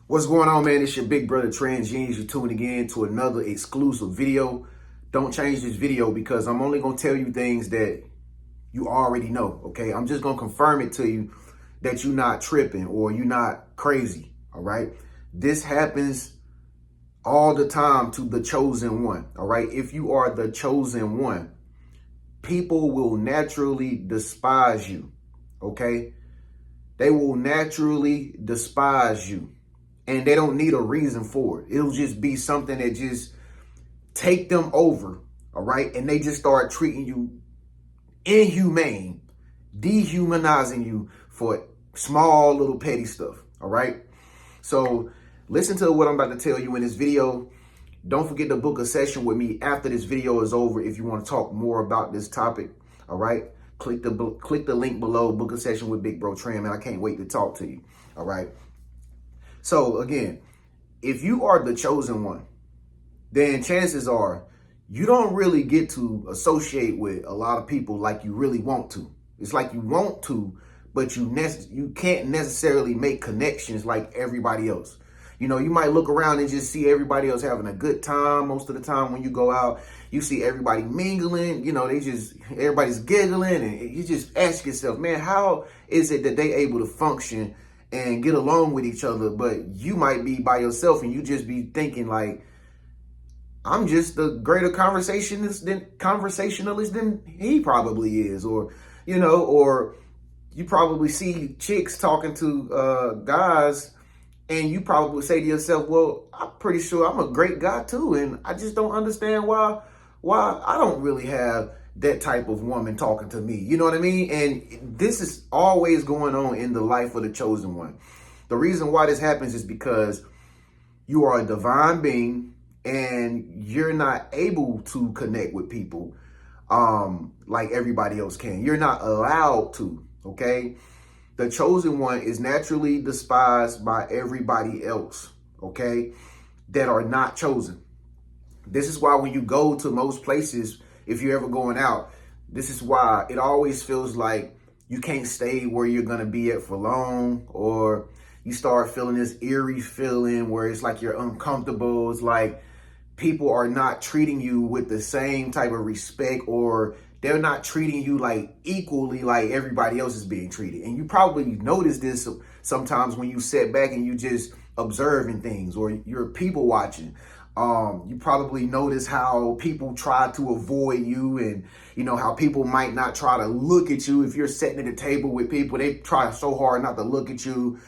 What's going on, man? It's your big brother Tren. You're tuning again to another exclusive video. Don't change this video because I'm only going to tell you things that you already know, okay? I'm just going to confirm it to you that you're not tripping or you're not crazy, all right? This happens all the time to the chosen one, all right? If you are the chosen one, people will naturally despise you, okay? They will naturally despise you. And they don't need a reason for it. It'll just be something that just take them over, all right? And they just start treating you inhumane, dehumanizing you for small little petty stuff, all right? So listen to what I'm about to tell you in this video. Don't forget to book a session with me after this video is over if you want to talk more about this topic, all right? Click the link below, book a session with Big Bro Tren, man. I can't wait to talk to you, all right? So again, if you are the chosen one, then chances are you don't really get to associate with a lot of people like you really want to. It's like you want to, but you can't necessarily make connections like everybody else. You know, you might look around and just see everybody else having a good time. Most of the time when you go out, you see everybody mingling, you know, everybody's giggling, and you just ask yourself, man, how is it that they able to function and get along with each other, but you might be by yourself and you just be thinking like, I'm just a greater conversationalist than he probably is, or, you know, or you probably see chicks talking to guys and you probably say to yourself, well, I'm pretty sure I'm a great guy too, and I just don't understand why I don't really have that type of woman talking to me. You know what I mean? And this is always going on in the life of the chosen one. The reason why this happens is because you are a divine being and you're not able to connect with people like everybody else can. You're not allowed to, okay? The chosen one is naturally despised by everybody else, okay, that are not chosen. This is why when you go to most places, if you're ever going out, this is why it always feels like you can't stay where you're going to be at for long, or you start feeling this eerie feeling where it's like you're uncomfortable. It's like people are not treating you with the same type of respect, or they're not treating you like equally like everybody else is being treated. And you probably notice this sometimes when you sit back and you just observing things, or you're people watching. You probably notice how people try to avoid you, and you know how people might not try to look at you. If you're sitting at a table with people, they try so hard not to look at you.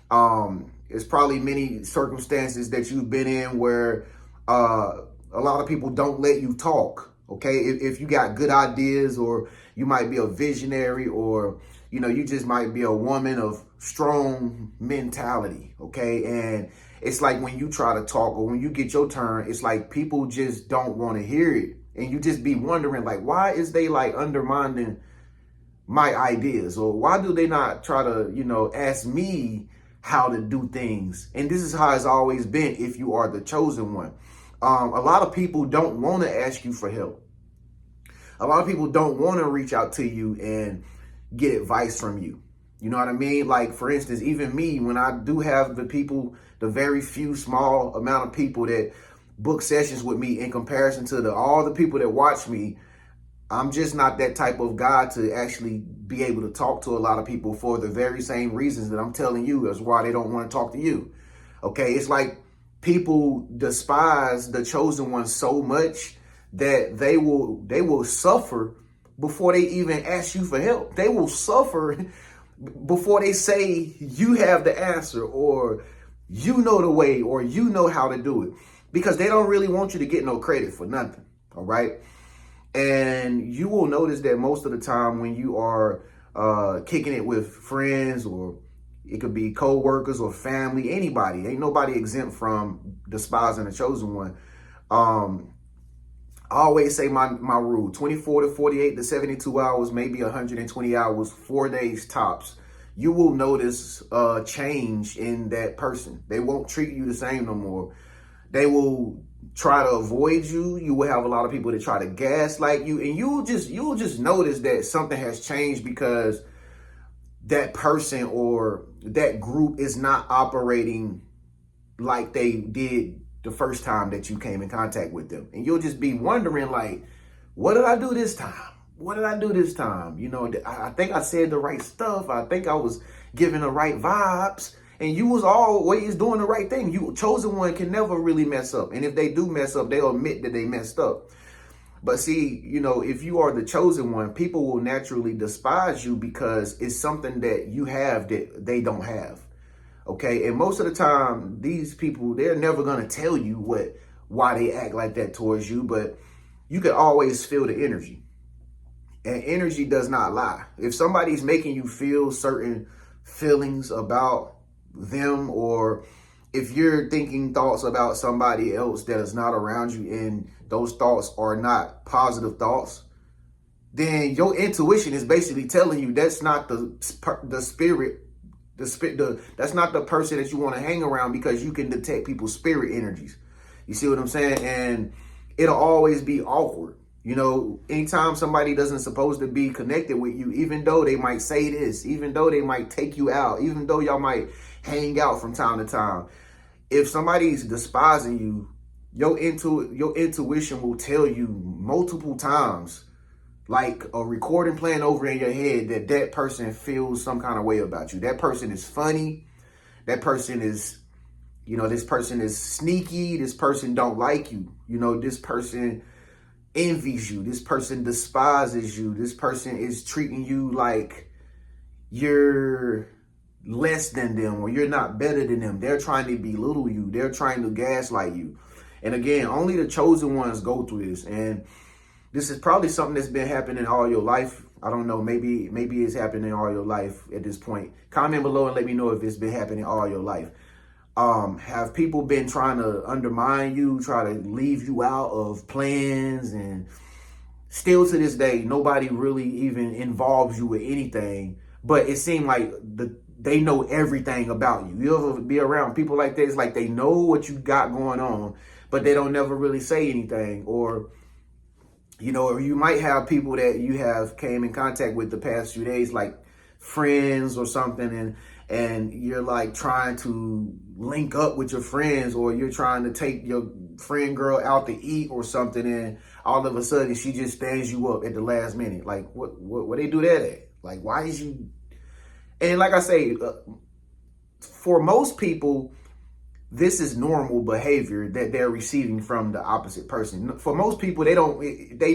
There's probably many circumstances that you've been in where a lot of people don't let you talk. Okay, if you got good ideas, or you might be a visionary, or you know, you just might be a woman of strong mentality. Okay, and it's like when you try to talk, or when you get your turn, it's like people just don't want to hear it. And you just be wondering, like, why is they like undermining my ideas? Or why do they not try to, you know, ask me how to do things? And this is how it's always been if you are the chosen one. A lot of people don't want to ask you for help. A lot of people don't want to reach out to you and get advice from you. You know what I mean? Like, for instance, even me, when I do have the very few small amount of people that book sessions with me in comparison to all the people that watch me, I'm just not that type of guy to actually be able to talk to a lot of people for the very same reasons that I'm telling you as why they don't want to talk to you. Okay, it's like people despise the chosen one so much that they will suffer before they even ask you for help. They will suffer before they say you have the answer, or you know the way, or you know how to do it, because they don't really want you to get no credit for nothing, all right? And you will notice that most of the time when you are kicking it with friends, or it could be co-workers or family, anybody, ain't nobody exempt from despising the chosen one. I always say my rule, 24 to 48 to 72 hours, maybe 120 hours, 4 days tops. You will notice a change in that person. They won't treat you the same no more. They will try to avoid you. You will have a lot of people that try to gaslight you, and you'll just notice that something has changed because that person or that group is not operating like they did the first time that you came in contact with them. And you'll just be wondering, like, what did I do this time? What did I do this time? You know, I think I said the right stuff. I think I was giving the right vibes. And you was always doing the right thing. You chosen one can never really mess up. And if they do mess up, they'll admit that they messed up. But see, you know, if you are the chosen one, people will naturally despise you because it's something that you have that they don't have. Okay. And most of the time, these people, they're never going to tell you why they act like that towards you, but you can always feel the energy. And energy does not lie. If somebody's making you feel certain feelings about them, or if you're thinking thoughts about somebody else that is not around you and those thoughts are not positive thoughts, then your intuition is basically telling you that's not the spirit. That's not the person that you want to hang around, because you can detect people's spirit energies. You see what I'm saying? And it'll always be awkward. You know, anytime somebody doesn't supposed to be connected with you, even though they might say this, even though they might take you out, even though y'all might hang out from time to time, if somebody's despising you, your intuition will tell you multiple times, like a recording playing over in your head, that person feels some kind of way about you. That person is funny. That person is, you know, this person is sneaky. This person don't like you. You know, this person envies you. This person despises you. This person is treating you like you're less than them, or you're not better than them. They're trying to belittle you. They're trying to gaslight you. And again, only the chosen ones go through this. And this is probably something that's been happening all your life. I don't know. Maybe it's happening all your life at this point. Comment below and let me know if it's been happening all your life. Have people been trying to undermine you, try to leave you out of plans, and still to this day, nobody really even involves you with anything, but it seemed like they know everything about you. You ever be around people like that? It's like they know what you got going on, but they don't never really say anything. Or, you know, or you might have people that you have came in contact with the past few days, like friends or something, and you're like trying to link up with your friends, or you're trying to take your friend girl out to eat or something, and all of a sudden she just stands you up at the last minute. Like, what they do that at? Like, why is you? And like I say, for most people, this is normal behavior that they're receiving from the opposite person. For most people, they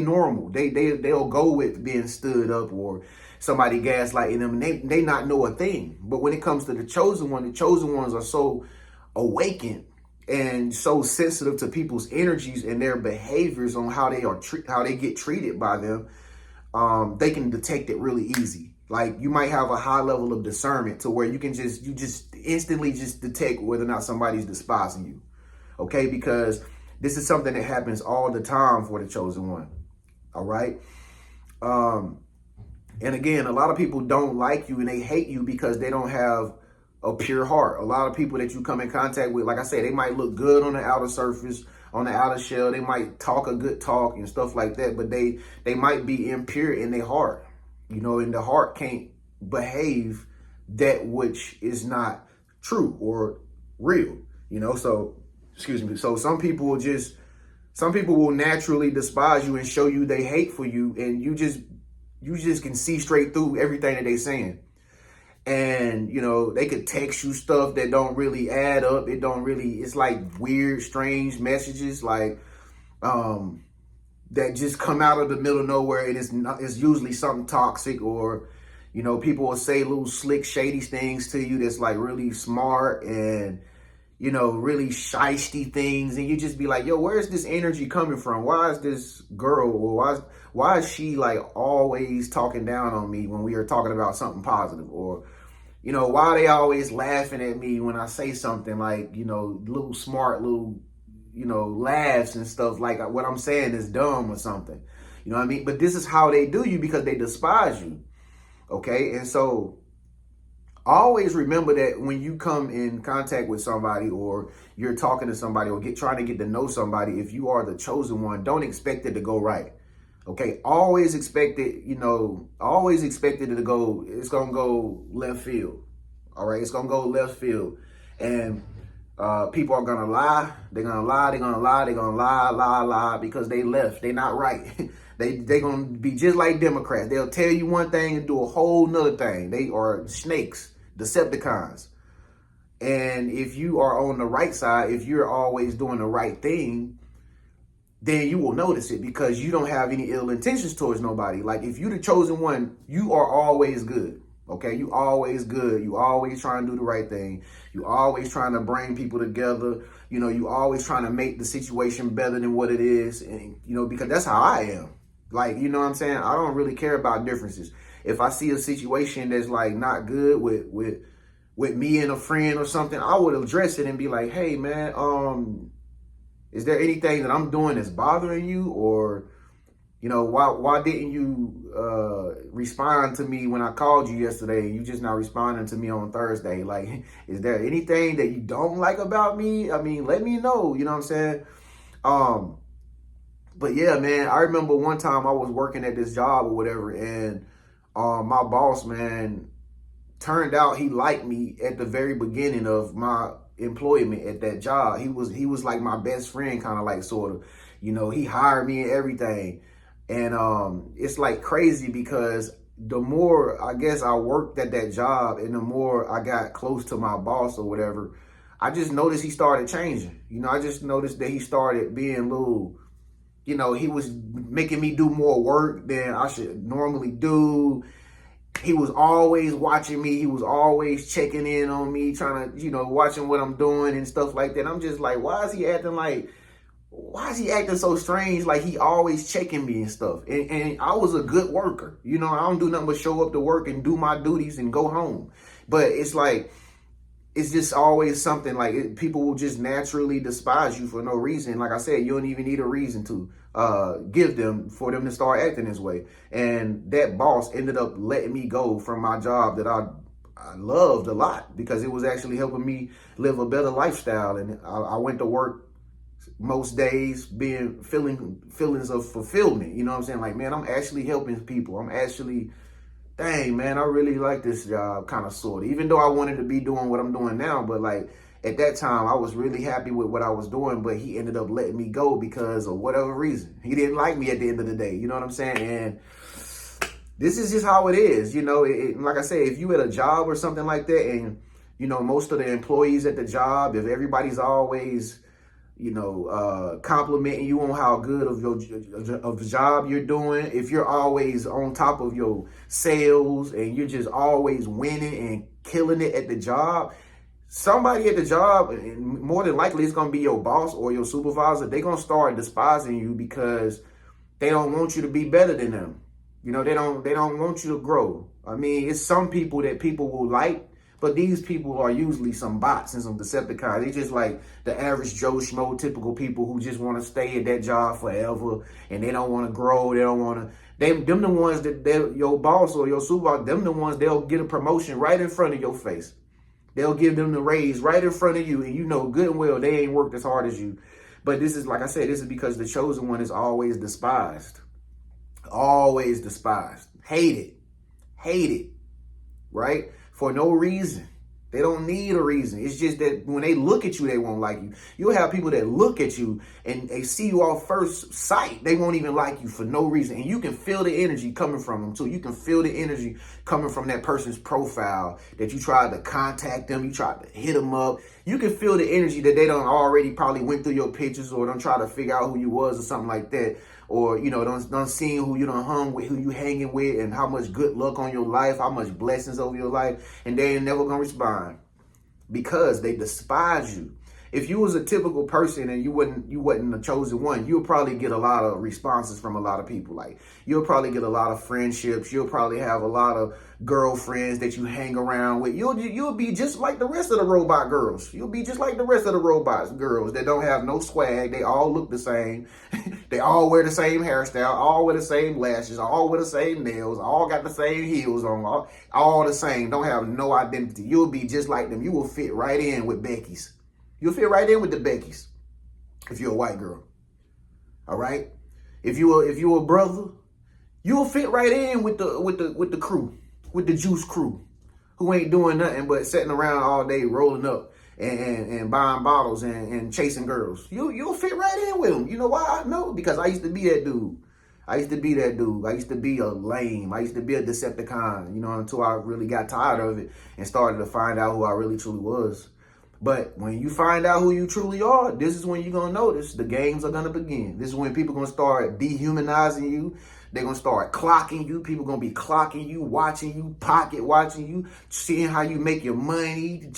normal. They'll go with being stood up or somebody gaslighting them, and they not know a thing. But when it comes to the chosen one, the chosen ones are so awakened and so sensitive to people's energies and their behaviors on how they get treated by them. They can detect it really easy. Like, you might have a high level of discernment to where you just instantly just detect whether or not somebody's despising you. Okay, because this is something that happens all the time for the chosen one. All right. And again, a lot of people don't like you and they hate you because they don't have a pure heart. A lot of people that you come in contact with, like I say, they might look good on the outer surface, on the outer shell. They might talk a good talk and stuff like that, but they might be impure in their heart. You know, and the heart can't behave that which is not true or real, you know. So, excuse me. So some people will naturally despise you and show you they hate for you, and you just can see straight through everything that they're saying. And, you know, they could text you stuff that don't really add up. It's like weird, strange messages, like, that just come out of the middle of nowhere. It's usually something toxic, or, you know, people will say little slick, shady things to you that's like really smart and, you know, really shysty things. And you just be like, yo, where's this energy coming from? Why is this girl, or why is she like always talking down on me when we are talking about something positive? Or, you know, why are they always laughing at me when I say something, like, you know, little smart, little, you know, laughs and stuff, like what I'm saying is dumb or something. You know what I mean? But this is how they do you, because they despise you. Okay. And so always remember that when you come in contact with somebody, or you're talking to somebody, or trying to get to know somebody, if you are the chosen one, don't expect it to go right. Okay. Always expect it, you know, it's going to go left field. All right. It's going to go left field. And People are gonna lie. They're gonna lie. They're gonna lie. They're gonna lie because they left. They not right. they gonna be just like Democrats. They'll tell you one thing and do a whole nother thing. They are snakes, Decepticons. And if you are on the right side, if you're always doing the right thing, then you will notice it because you don't have any ill intentions towards nobody. Like if you're the chosen one, you are always good. Okay, you always good. You always trying to do the right thing. You always trying to bring people together. You know, you always trying to make the situation better than what it is. And, you know, because that's how I am. Like, you know what I'm saying? I don't really care about differences. If I see a situation that's like not good with me and a friend or something, I would address it and be like, hey man, is there anything that I'm doing that's bothering you? Or, you know, why didn't you respond to me when I called you yesterday? You just not responding to me on Thursday. Like, is there anything that you don't like about me? I mean, let me know. You know what I'm saying? But yeah, man, I remember one time I was working at this job or whatever, and my boss, man, turned out he liked me at the very beginning of my employment at that job. He was like my best friend, kind of like, sort of. You know, he hired me and everything. And it's like crazy because the more I guess I worked at that job and the more I got close to my boss or whatever, I just noticed he started changing. You know, I just noticed that he started being a little, you know, he was making me do more work than I should normally do. He was always watching me. He was always checking in on me, trying to, you know, watching what I'm doing and stuff like that. I'm just like, why is he acting so strange? Like he always checking me and stuff. And I was a good worker. You know, I don't do nothing but show up to work and do my duties and go home. But it's like, it's just always something like people will just naturally despise you for no reason. Like I said, you don't even need a reason to give them for them to start acting this way. And that boss ended up letting me go from my job that I loved a lot because it was actually helping me live a better lifestyle. And I went to work most days feeling feelings of fulfillment. You know what I'm saying? Like, man, I'm actually helping people. I'm actually, dang, man, I really like this job, kind of, sort of. Even though I wanted to be doing what I'm doing now, but like at that time, I was really happy with what I was doing, but he ended up letting me go because of whatever reason. He didn't like me at the end of the day. You know what I'm saying? And this is just how it is. You know, like I say, if you at a job or something like that, and, you know, most of the employees at the job, if everybody's always, you know, complimenting you on how good of the job you're doing, if you're always on top of your sales and you're just always winning and killing it at the job, somebody at the job, and more than likely it's going to be your boss or your supervisor, they're going to start despising you because they don't want you to be better than them. You know, they don't want you to grow. I mean, it's some people that people will like, but these people are usually some bots and some Decepticons. They just like the average Joe Schmo, typical people who just want to stay at that job forever and they don't want to grow. They don't want to. Them the ones that your boss or your supervisor, them the ones they'll get a promotion right in front of your face. They'll give them the raise right in front of you, and you know good and well they ain't worked as hard as you. But this is, like I said, this is because the chosen one is always despised. Always despised. Hated, right? For no reason. They don't need a reason. It's just that when they look at you, they won't like you. You'll have people that look at you and they see you off first sight. They won't even like you for no reason. And you can feel the energy coming from them too. You can feel the energy coming from that person's profile that you tried to contact them. You tried to hit them up. You can feel the energy that they done already probably went through your pictures or don't try to figure out who you was or something like that. Or, you know, done seeing who you done hung with, who you hanging with, and how much good luck on your life, how much blessings over your life, and they ain't never gonna respond because they despise you. If you was a typical person and you wasn't the chosen one, you'll probably get a lot of responses from a lot of people. Like, you'll probably get a lot of friendships. You'll probably have a lot of girlfriends that you hang around with. You'll be just like the rest of the robot girls. You'll be just like the rest of the robot girls that don't have no swag. They all look the same. They all wear the same hairstyle, all wear the same lashes, all wear the same nails, all got the same heels on, all the same. Don't have no identity. You'll be just like them. You will fit right in with Becky's. You'll fit right in with the Beckys if you're a white girl. All right? If you're a brother, you'll fit right in with the crew, with the juice crew, who ain't doing nothing but sitting around all day rolling up and buying bottles and chasing girls. You'll fit right in with them. You know why I know? Because I used to be that dude. I used to be that dude. I used to be a lame. I used to be a Decepticon, you know, until I really got tired of it and started to find out who I really truly was. But when you find out who you truly are, this is when you're going to notice the games are going to begin. This is when people are going to start dehumanizing you. They're going to start clocking you. People are going to be clocking you, watching you, pocket watching you, seeing how you make your money.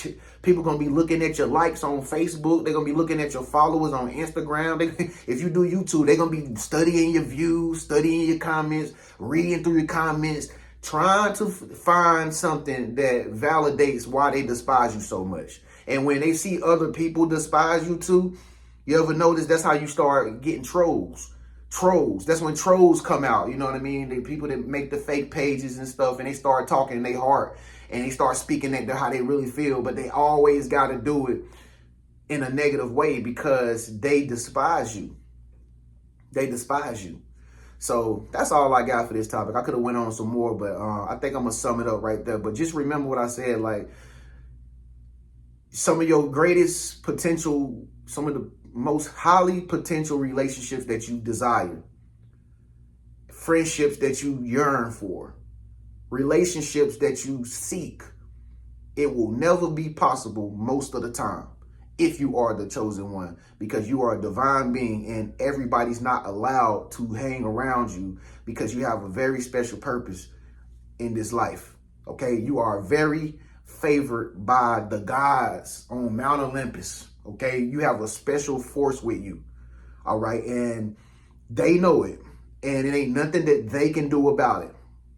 People are going to be looking at your likes on Facebook. They're going to be looking at your followers on Instagram. If you do YouTube, they're going to be studying your views, studying your comments, reading through your comments, trying to find something that validates why they despise you so much. And when they see other people despise you too, you ever notice that's how you start getting trolls. Trolls. That's when trolls come out. You know what I mean? The people that make the fake pages and stuff, and they start talking in their heart and they start speaking at how they really feel, but they always got to do it in a negative way because they despise you. They despise you. So that's all I got for this topic. I could have went on some more, but I think I'm going to sum it up right there. But just remember what I said, like, some of your greatest potential, some of the most highly potential relationships that you desire, friendships that you yearn for, relationships that you seek, it will never be possible most of the time if you are the chosen one, because you are a divine being and everybody's not allowed to hang around you because you have a very special purpose in this life. Okay, you are very favored by the gods on Mount Olympus. Okay, you have a special force with you. All right, and they know it, and it ain't nothing that they can do about it.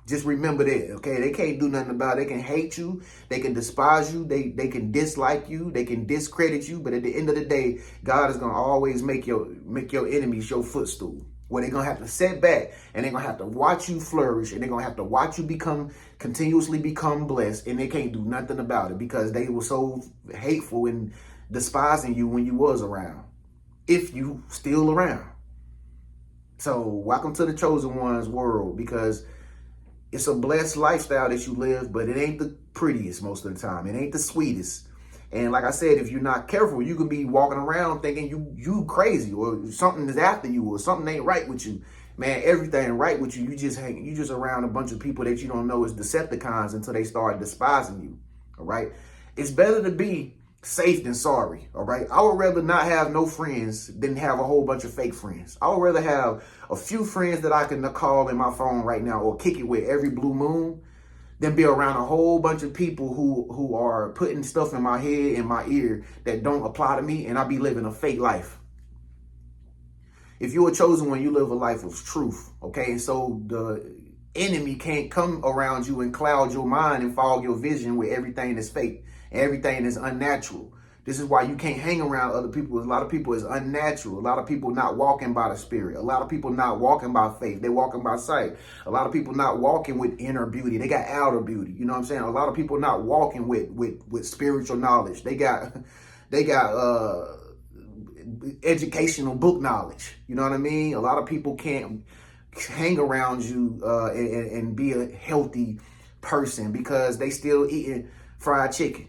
Just remember that. Okay, they can't do nothing about it. They can hate you, they can despise you, they can dislike you, they can discredit you, but at the end of the day, God is gonna always make your enemies your footstool, where they're going to have to sit back and they're going to have to watch you flourish and they're going to have to watch you continuously become blessed, and they can't do nothing about it because they were so hateful and despising you when you was around, if you still around. So welcome to the chosen one's world, because it's a blessed lifestyle that you live, but it ain't the prettiest most of the time. It ain't the sweetest. And like I said, if you're not careful, you can be walking around thinking you crazy, or something is after you, or something ain't right with you. Man, everything right with you. You just around a bunch of people that you don't know is Decepticons until they start despising you. All right. It's better to be safe than sorry. All right. I would rather not have no friends than have a whole bunch of fake friends. I would rather have a few friends that I can call in my phone right now or kick it with every blue moon than be around a whole bunch of people who are putting stuff in my head, in my ear, that don't apply to me, and I be living a fake life. If you're a chosen one, you live a life of truth, okay? And so the enemy can't come around you and cloud your mind and fog your vision with everything that's fake, everything that's unnatural. This is why you can't hang around other people. A lot of people is unnatural. A lot of people not walking by the spirit. A lot of people not walking by faith. They're walking by sight. A lot of people not walking with inner beauty. They got outer beauty. You know what I'm saying? A lot of people not walking with spiritual knowledge. They got educational book knowledge. You know what I mean? A lot of people can't hang around you and be a healthy person because they still eating fried chicken,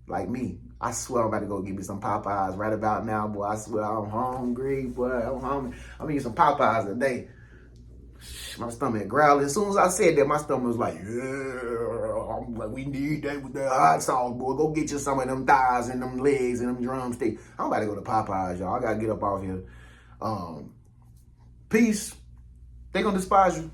like me. I swear I'm about to go get me some Popeyes right about now, boy. I swear I'm hungry, boy. I'm hungry. I'm eating some Popeyes today. My stomach growling. As soon as I said that, my stomach was like, yeah. I'm like, we need that with that hot sauce, boy. Go get you some of them thighs and them legs and them drumsticks. I'm about to go to Popeyes, y'all. I got to get up off here. Peace. They gonna despise you.